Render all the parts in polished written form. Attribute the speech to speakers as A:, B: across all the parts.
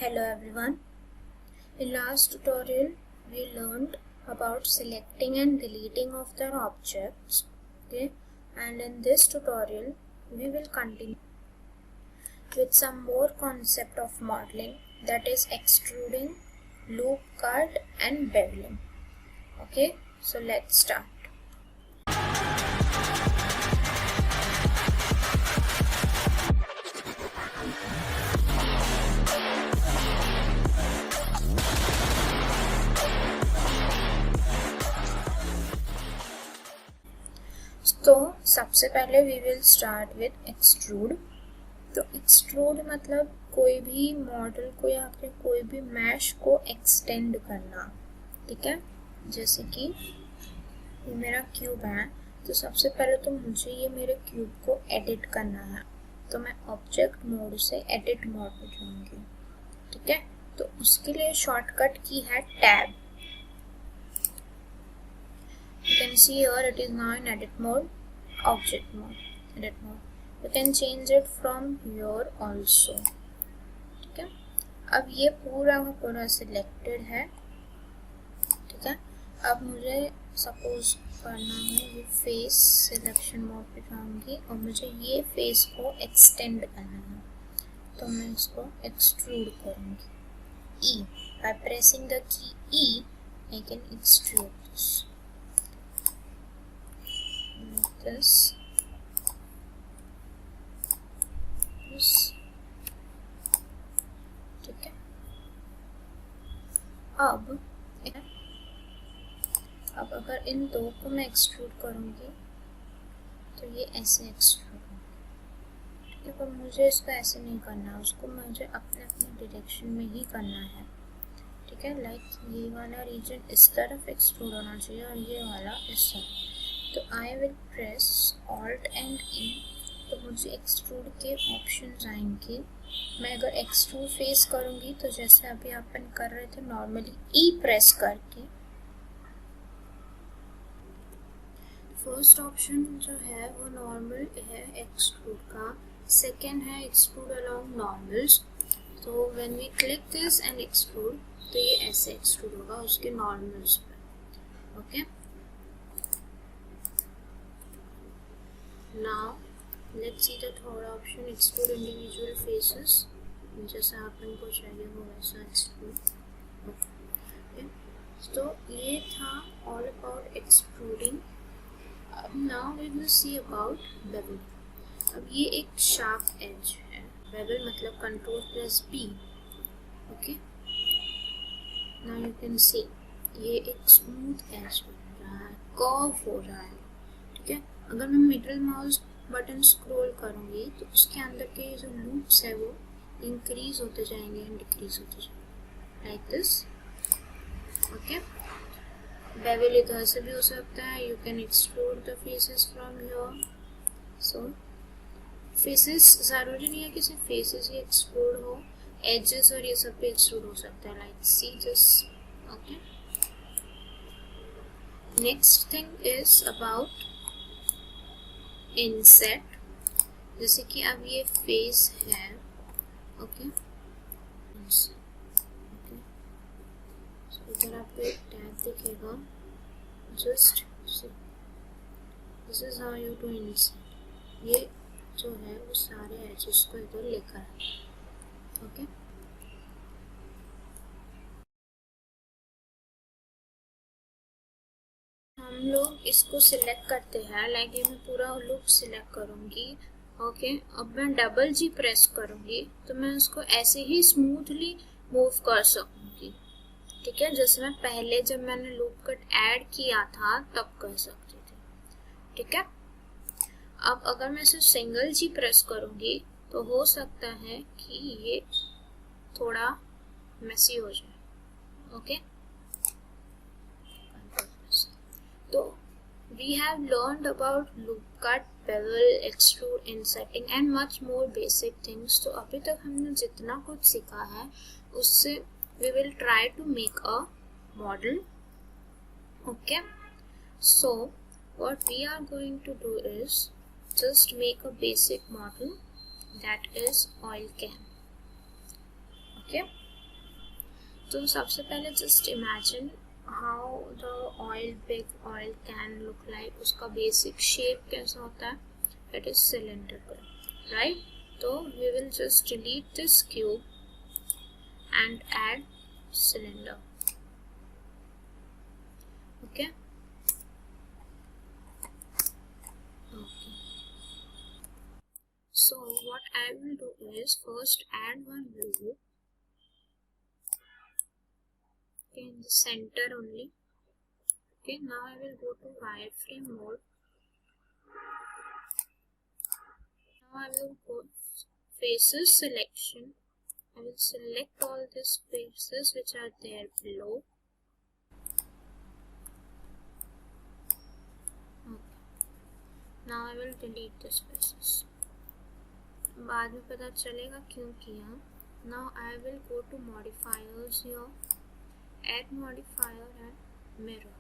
A: Hello everyone. In last tutorial we learned about selecting and deleting of their objects. Okay, and in this tutorial we will continue with some more concept of modeling, that is extruding, loop cut and beveling. Okay, so let's start. तो सबसे पहले we will start with extrude. तो extrude मतलब कोई भी model को या फिर कोई भी मैश को एक्सटेंड करना. ठीक है, जैसे कि ये मेरा क्यूब है, तो सबसे पहले तो मुझे ये मेरे क्यूब को एडिट करना है. तो मैं ऑब्जेक्ट मोड से एडिट मोड पे जाऊंगी. ठीक है, तो उसके लिए शॉर्टकट की है tab. You can see here it is now in edit mode, object mode, edit mode. You can change it from here also. ठीक है, अब ये पूरा का पूरा सिलेक्टेड है. ठीक है, अब मुझे सपोज करना है ये फेस सिलेक्शन मोड पे जाऊंगी और मुझे ये फेस को एक्सटेंड करना है. तो मैं इसको एक्सट्रूड करूंगी. E by pressing the key E I can extrude this. This ठीक है. अब अगर इन दो को मैं एक्सट्रूड करूंगी तो ये ऐसे एक्सट्रूड होगा. ठीक है, पर मुझे इसको ऐसे नहीं करना, उसको मुझे अपने अपने डायरेक्शन में ही करना है. ठीक है, लाइक ये वाला रीजन इस तरफ एक्सट्रूड होना चाहिए और ये वाला इस तरफ. तो I will press alt and E. तो मुझे एक्सट्रूड के ऑप्शंस आएंगे. मैं अगर एक्सट्रूड फेस करूंगी तो जैसे अभी अपन कर रहे थे नॉर्मली ई प्रेस करके. फर्स्ट ऑप्शन जो है वो नॉर्मल है एक्सट्रूड का. सेकेंड है एक्सट्रूड अलोंग नॉर्मल्स. तो when we click this and extrude तो ये ऐसे एक्सट्रूड होगा उसके नॉर्मल्स पे. Okay, now let's see the third option, extrude individual faces. जैसा अपन को चाहिए वो वैसा एक्सट्रूड. ओके, तो ये था all about extruding. अब now we will see about bevel. अब ये एक शार्प एज है. bevel मतलब control plus B. Okay, now you can see ये एक स्मूथ एज बन रहा है, कर्व हो रहा है. ठीक है, अगर मैं मिडिल माउस बटन स्क्रॉल करूंगी तो उसके अंदर के जो लूप्स है वो इंक्रीज होते जाएंगे एंड डिक्रीज होते जाएंगे लाइक दिस. ओके, बेवल इधर से भी हो सकता है. You can extrude the faces from here. So faces जरूरी नहीं है कि सिर्फ फेसेस ही एक्सट्रूड हो, एजेस और ये सब भी एक्सट्रूड हो सकता है like see this. Okay, next thing is about inset. जैसे कि अब ये फेस है. ओके, इधर आपको एक टैब दिखेगा. Just this is how you do inset. ये जो है वो सारे एजेस को इधर लेकर आए. ओके, हम लोग इसको सिलेक्ट करते हैं. लाइक ये मैं पूरा लूप सिलेक्ट करूंगी. ओके, अब मैं डबल जी प्रेस करूंगी तो मैं उसको ऐसे ही स्मूथली मूव कर सकूंगी. ठीक है, जैसे मैं पहले जब मैंने लूप कट ऐड किया था तब कर सकती थी. ठीक है, अब अगर मैं इसे सिंगल जी प्रेस करूंगी तो हो सकता है कि ये थोड़ा मेसी हो जाए. ओके, तो we have learned about LOOPCUT, Bevel, Extrude, INSETING and much more basic things. तो अभी तक हमने जितना कुछ सीखा है उससे we will try to make a model. Okay, so what we are going to do is just make a basic model, that is OILCAN. Okay, तो सबसे पहले just imagine how the big oil can look like. उसका basic shape कैसा होता है? It is cylindrical, right? तो we will just delete this cube and add cylinder. Okay. So what I will do is first add one loop, okay, in the center only. Okay, now I will go to wireframe mode. Now I will go faces selection. I will select all these faces which are there below. Okay. Now I will delete these faces. बाद में पता चलेगा क्यों किया. Now I will go to modifiers here, add modifier and mirror.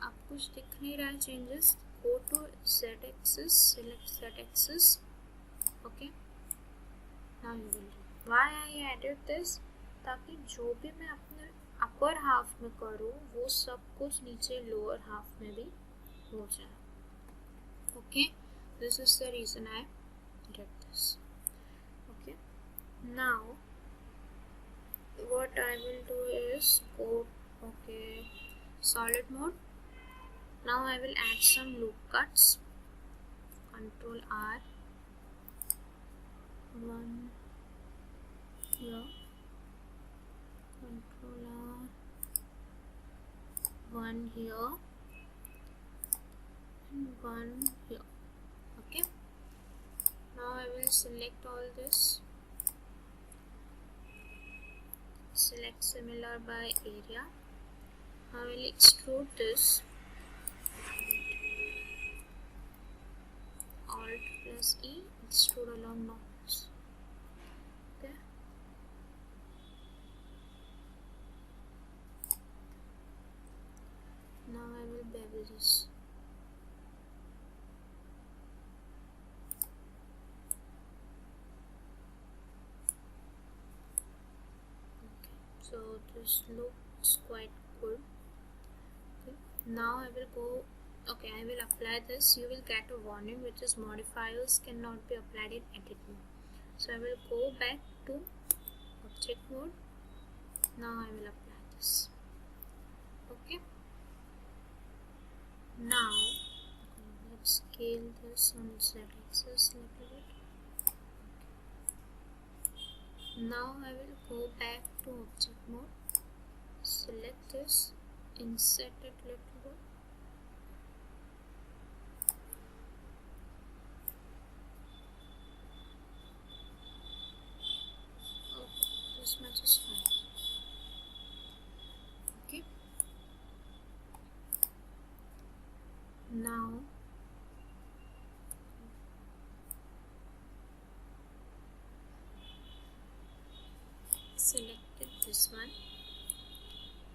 A: अब कुछ दिख नहीं रहा है changes. Go to Z axis, select Z axis. Okay. Now you will do. Why I added this? ताकि जो भी मैं अपने upper half में करूँ वो सब कुछ नीचे lower half में भी हो जाए. Okay. This is the reason I did this. Okay. Now what I will do is go solid mode. Now I will add some loop cuts. Control R. One here. Control R. One here. And one here. Okay. Now I will select all this. Select similar by area. I will extrude this. Alt plus E, extrude along norms. Okay. Now I will bevel this. Okay. So this looks quite good. Okay. Now I will go. Okay, I will apply this. You will get a warning which is modifiers cannot be applied in edit mode. So I will go back to object mode. Now I will apply this. Okay. Now let's scale this on Z axis a little bit. Now I will go back to object mode. Select this, inset it little bit. This much is fine. Okay. Now selected this one.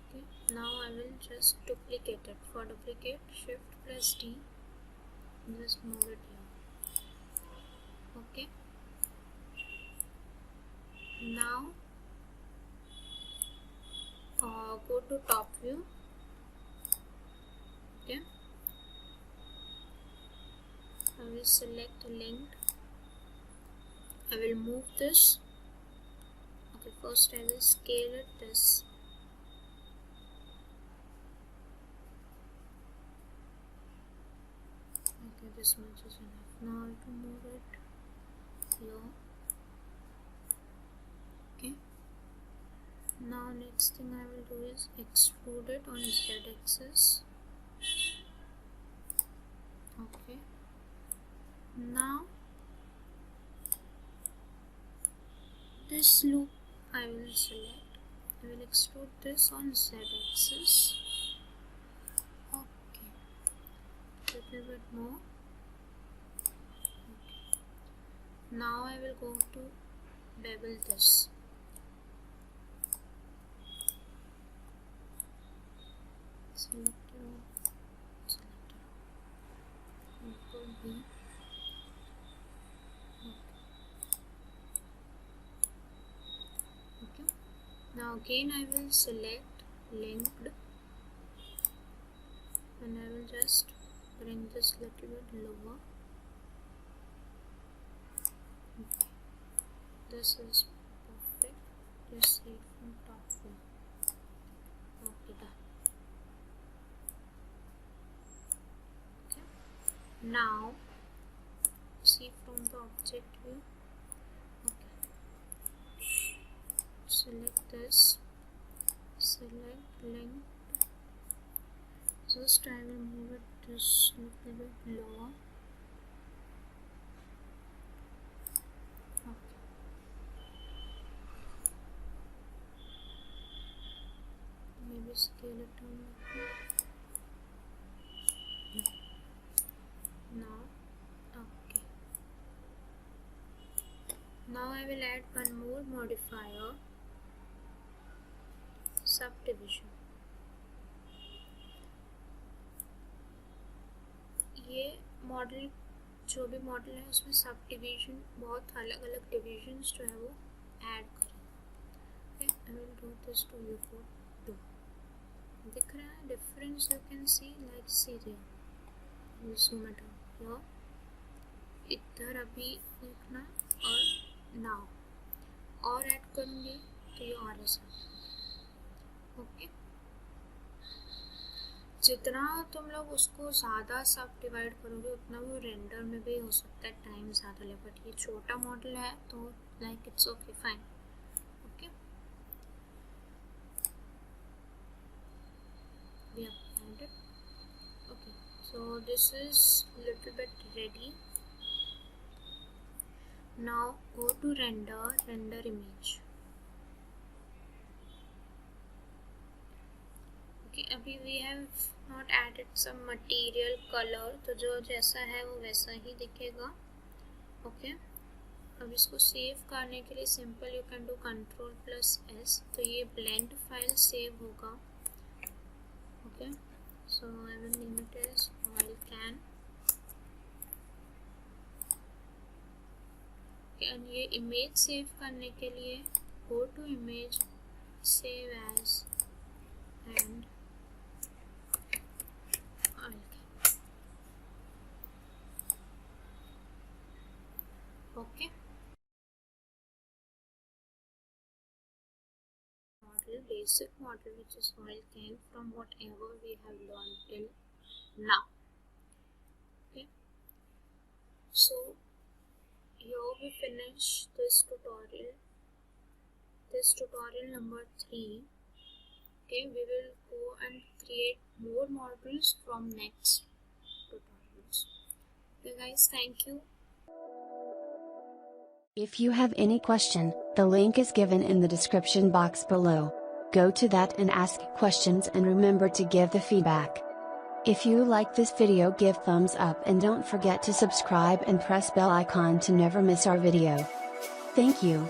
A: Okay. Now I will just duplicate it. For duplicate, Shift plus D. Just move it here. Okay. Now go to top view. Okay. I will select linked. I will move this. Okay, first I will scale it this. Okay, this much is enough. Now to move it here. Okay. Now next thing I will do is extrude it on Z axis. Okay. Now this loop I will select. I will extrude this on Z axis. Okay. Little bit more. Okay. Now I will go to bevel this. Selector, Control B. Okay. Now again I will select linked and I will just bring this little bit lower. Okay. This is perfect. Just see it from top view. Okay, done. Okay. Now see from the object view. Okay. Select this. Select link. Just I will move it just a little bit lower. Okay. Maybe scale it down like that. Now, okay. Now I will add one more modifier, subdivision. ये model जो भी model है उसमें sub division बहुत अलग अलग divisions जो है वो ऐड करें. Okay, I will do this to you for 2. दिख रहा है difference? You can see like see there. Zoom it out here. इधर अभी देखना और नाउ और ऐड करूँगी तो ये और ऐसा. ओके, जितना तुम लोग उसको ज़्यादा सब डिवाइड करोगे उतना वो रेंडर में भी हो सकता है टाइम ज़्यादा ले. बट ये छोटा मॉडल है तो like it's okay, fine. Okay, we have added. Okay, so this is little bit ready. Now go to render image. Okay, अभी we have not added some material color, तो जो जैसा है वो वैसा ही दिखेगा. ओके, अब इसको सेव करने के लिए simple you can do Ctrl+S. तो ये ब्लेंड फाइल सेव होगा. Okay, so I will name it as OILCAN. And ये इमेज सेव करने के लिए go to image, save as and okay. Model, basic model which is OILCAN from whatever we have learned till now. Okay, so here we finish this tutorial number 3. Okay, we will go and create more models from next tutorials. Okay guys, thank you.
B: If you have any question, the link is given in the description box below. Go to that and ask questions, and remember to give the feedback. If you like this video, give thumbs up and don't forget to subscribe and press bell icon to never miss our video. Thank you.